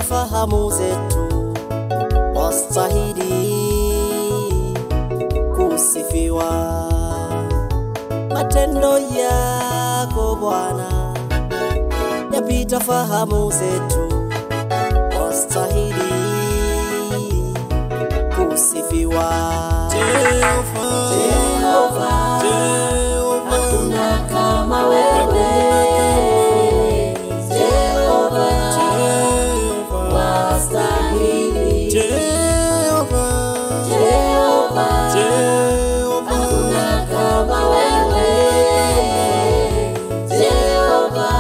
fahamu zetu, wastahili kusifiwa. Matendo yako Bwana yapita fahamu zetu, wastahili kusifiwa. Jehova, Jehova, Jehova, hakuna kama wewe. Jehova, wastahili. Jehova, Jehova, Jehova, hakuna kama wewe. Jehova,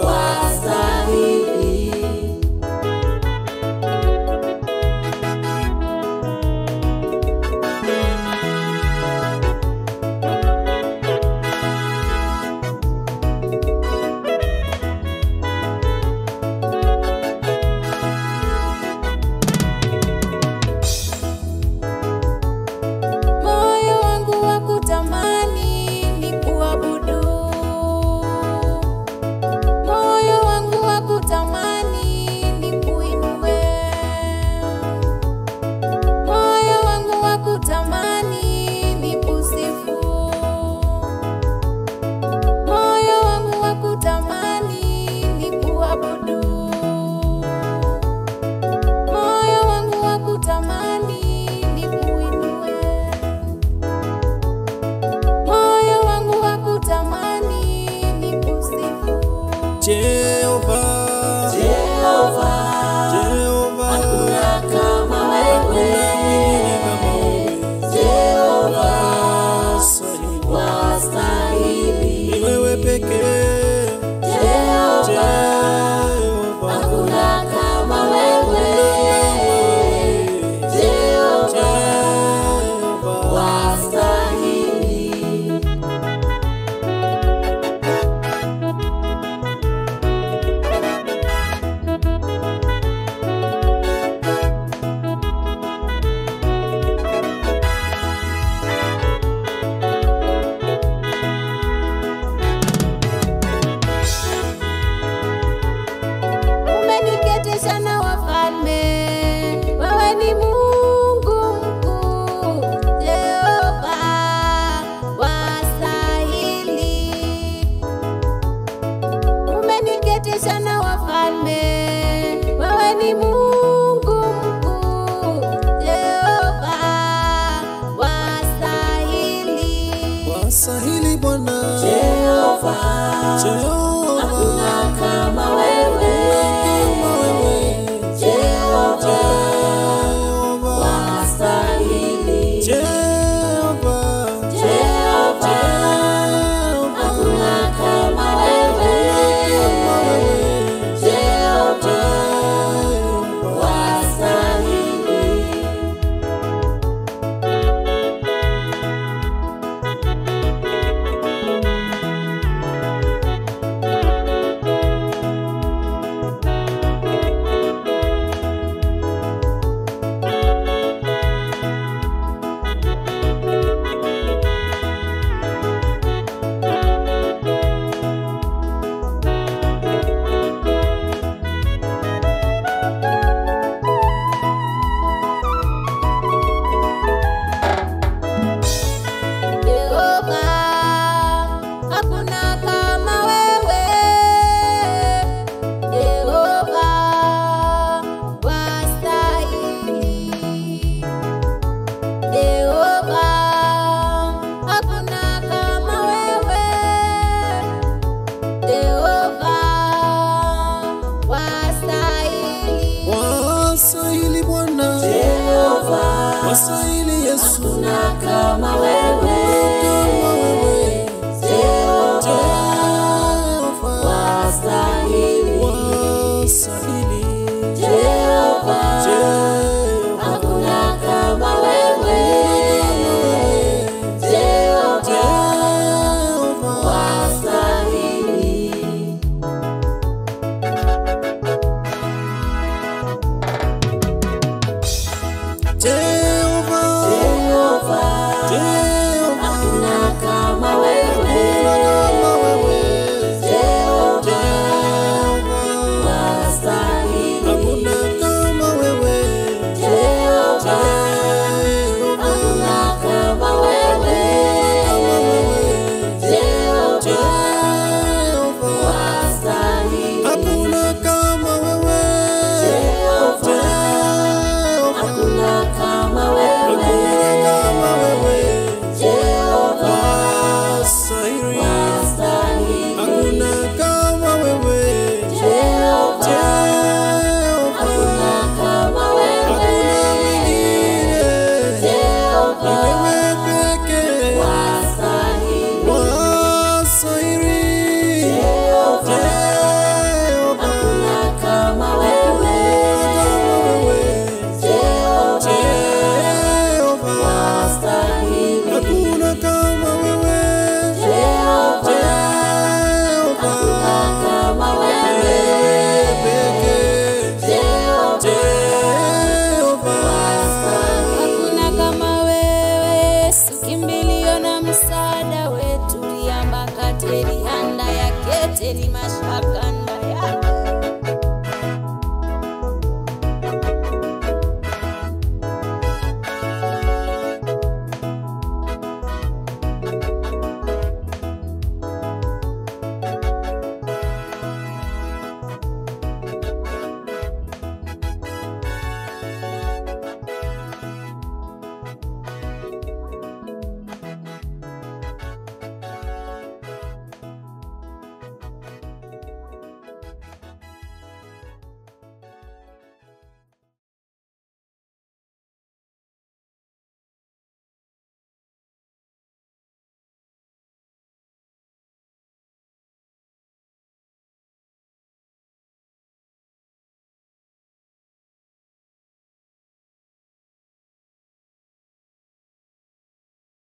wastahili. Moyo wangu wakutamani nikuabudu. Moyo wangu wakutamani nikuinue. Moyo wangu wakutamani nikusifu. Moyo wangu wakutamani nikuabudu. Moyo wangu wakutamani nikuinue. Moyo wangu wakutamani nikusifu. Jehova, Jehova, Jehova, hakuna kama wewe. Jehova, wastahili. ni wewe pekee. Jehova, Jehova, hakuna kama wewe. Jehova, wastahili. Umeniketisha na wafalme, wewe ni Mungu mkuu. Jehova, wastahili. Umeniketisha na wafalme, wewe ni Mungu mkuu. Jehova, wastahili. wastahili Bwana. Jehova, Jehova, hakuna kama wewe. Jehova, wastahili. Jehova, Jehova, hakuna kama wewe. Jehova, wastahili. Jehova, hakuna kama wewe. Jehova, wastahili. Jehova, hakuna kama wewe. Jehova, wastahili. wastahili Bwana. Jehova, Wastahili Yesu. hakuna kama wewe. Jehova, wastahili. Wastahili. Jehova, hakuna kama wewe. Jehova, wastahili. Jehova, Jehova, Jehova, mashaka.